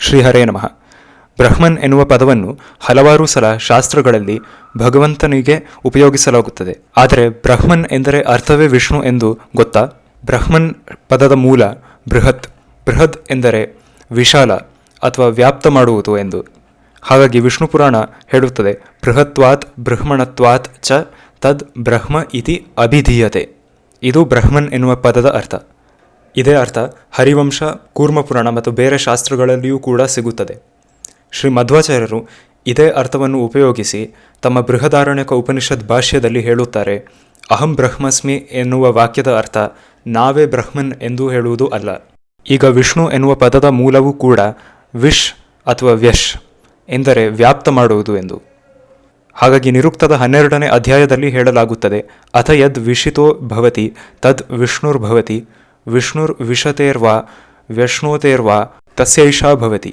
ಶ್ರೀಹರೇ ನಮಃ. ಬ್ರಹ್ಮನ್ ಎನ್ನುವ ಪದವನ್ನು ಹಲವಾರು ಸಲ ಶಾಸ್ತ್ರಗಳಲ್ಲಿ ಭಗವಂತನಿಗೆ ಉಪಯೋಗಿಸಲಾಗುತ್ತದೆ. ಆದರೆ ಬ್ರಹ್ಮನ್ ಎಂದರೆ ಅರ್ಥವೇ ವಿಷ್ಣು ಎಂದು ಗೊತ್ತಾ? ಬ್ರಹ್ಮನ್ ಪದದ ಮೂಲ ಬೃಹತ್. ಬೃಹದ್ ಎಂದರೆ ವಿಶಾಲ ಅಥವಾ ವ್ಯಾಪ್ತ ಮಾಡುವುದು ಎಂದು. ಹಾಗಾಗಿ ವಿಷ್ಣು ಪುರಾಣ ಹೇಳುತ್ತದೆ, ಬೃಹತ್ವಾತ್ ಬ್ರಹ್ಮಣತ್ವಾತ್ ಚ ತದ್ ಬ್ರಹ್ಮ ಇತಿ ಅಭಿಧೀಯತೆ. ಇದು ಬ್ರಹ್ಮನ್ ಎನ್ನುವ ಪದದ ಅರ್ಥ. ಇದೇ ಅರ್ಥ ಹರಿವಂಶ, ಕೂರ್ಮಪುರಾಣ ಮತ್ತು ಬೇರೆ ಶಾಸ್ತ್ರಗಳಲ್ಲಿಯೂ ಕೂಡ ಸಿಗುತ್ತದೆ. ಶ್ರೀ ಮಧ್ವಾಚಾರ್ಯರು ಇದೇ ಅರ್ಥವನ್ನು ಉಪಯೋಗಿಸಿ ತಮ್ಮ ಬೃಹದಾರಣ್ಯಕ ಉಪನಿಷತ್ ಭಾಷ್ಯದಲ್ಲಿ ಹೇಳುತ್ತಾರೆ, ಅಹಂ ಬ್ರಹ್ಮಸ್ಮಿ ಎನ್ನುವ ವಾಕ್ಯದ ಅರ್ಥ ನಾವೇ ಬ್ರಹ್ಮನ್ ಎಂದು ಹೇಳುವುದು ಅಲ್ಲ. ಈಗ ವಿಷ್ಣು ಎನ್ನುವ ಪದದ ಮೂಲವೂ ಕೂಡ ವಿಶ್ ಅಥವಾ ವ್ಯಶ್ ಎಂದರೆ ವ್ಯಾಪ್ತ ಮಾಡುವುದು ಎಂದು. ಹಾಗಾಗಿ ನಿರುಕ್ತದ 12ನೇ ಅಧ್ಯಾಯದಲ್ಲಿ ಹೇಳಲಾಗುತ್ತದೆ, ಅಥ ಯದ್ ವಿಷಿತೋ ಭವತಿ ತದ್ ವಿಷ್ಣುರ್ಭವತಿ, ವಿಷ್ಣುರ್ ವಿಷತೇರ್ವಾ ವ್ಯಷ್ಣೋತೇರ್ವಾ ತಸ್ಯೈಷಾ ಭವತಿ.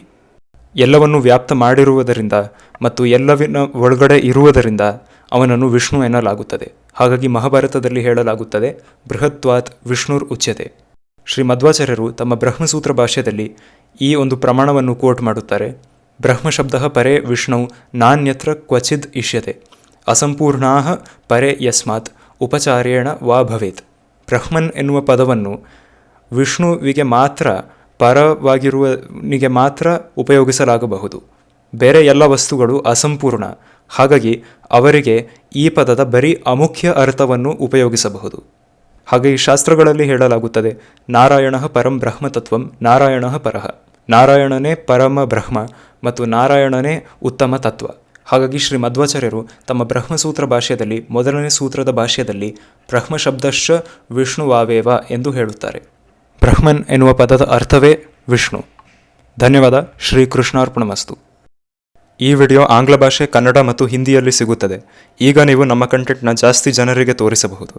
ಎಲ್ಲವನ್ನು ವ್ಯಾಪ್ತ ಮಾಡಿರುವುದರಿಂದ ಮತ್ತು ಎಲ್ಲವಿನ ಒಳಗಡೆ ಇರುವುದರಿಂದ ಅವನನ್ನು ವಿಷ್ಣು ಎನ್ನಲಾಗುತ್ತದೆ. ಹಾಗಾಗಿ ಮಹಾಭಾರತದಲ್ಲಿ ಹೇಳಲಾಗುತ್ತದೆ, ಬೃಹತ್ವಾತ್ ವಿಷ್ಣುರ್ ಉಚ್ಯತೆ. ಶ್ರೀ ಮಧ್ವಾಚಾರ್ಯರು ತಮ್ಮ ಬ್ರಹ್ಮಸೂತ್ರ ಭಾಷ್ಯದಲ್ಲಿ ಈ ಒಂದು ಪ್ರಮಾಣವನ್ನು ಕೋಟ್ ಮಾಡುತ್ತಾರೆ, ಬ್ರಹ್ಮಶಬ್ದ ಪರೇ ವಿಷ್ಣು ನಾನ್ಯತ್ರ ಕ್ವಚಿದ್ ಇಷ್ಯತೆ ಅಸಂಪೂರ್ಣಾ ಪರೇ ಯಸ್ಮಾತ್ ಉಪಚಾರೇಣ ವಾ ಭವೇತ್. ಬ್ರಹ್ಮನ್ ಎನ್ನುವ ಪದವನ್ನು ವಿಷ್ಣುವಿಗೆ ಮಾತ್ರ, ಪರವಾಗಿರುವನಿಗೆ ಮಾತ್ರ ಉಪಯೋಗಿಸಲಾಗಬಹುದು. ಬೇರೆ ಎಲ್ಲ ವಸ್ತುಗಳು ಅಸಂಪೂರ್ಣ. ಹಾಗಾಗಿ ಅವರಿಗೆ ಈ ಪದದ ಬರೀ ಅಮುಖ್ಯ ಅರ್ಥವನ್ನು ಉಪಯೋಗಿಸಬಹುದು. ಹಾಗೆ ಈ ಶಾಸ್ತ್ರಗಳಲ್ಲಿ ಹೇಳಲಾಗುತ್ತದೆ, ನಾರಾಯಣ ಪರಂ ಬ್ರಹ್ಮತತ್ವಂ ನಾರಾಯಣ ಪರಃ. ನಾರಾಯಣನೇ ಪರಮ ಬ್ರಹ್ಮ ಮತ್ತು ನಾರಾಯಣನೇ ಉತ್ತಮ ತತ್ವ. ಹಾಗಾಗಿ ಶ್ರೀ ಮಧ್ವಾಚಾರ್ಯರು ತಮ್ಮ ಬ್ರಹ್ಮಸೂತ್ರ ಭಾಷ್ಯದಲ್ಲಿ 1ನೇ ಸೂತ್ರದ ಭಾಷ್ಯದಲ್ಲಿ ಬ್ರಹ್ಮಶಬ್ದಶ್ಚ ವಿಷ್ಣುವಾವೇವ ಎಂದು ಹೇಳುತ್ತಾರೆ. ಬ್ರಹ್ಮನ್ ಎನ್ನುವ ಪದದ ಅರ್ಥವೇ ವಿಷ್ಣು. ಧನ್ಯವಾದ. ಶ್ರೀ ಕೃಷ್ಣಾರ್ಪಣಮಸ್ತು. ಈ ವಿಡಿಯೋ ಆಂಗ್ಲ ಭಾಷೆ, ಕನ್ನಡ ಮತ್ತು ಹಿಂದಿಯಲ್ಲಿ ಸಿಗುತ್ತದೆ. ಈಗ ನೀವು ನಮ್ಮ ಕಂಟೆಂಟ್ನ ಜಾಸ್ತಿ ಜನರಿಗೆ ತೋರಿಸಬಹುದು.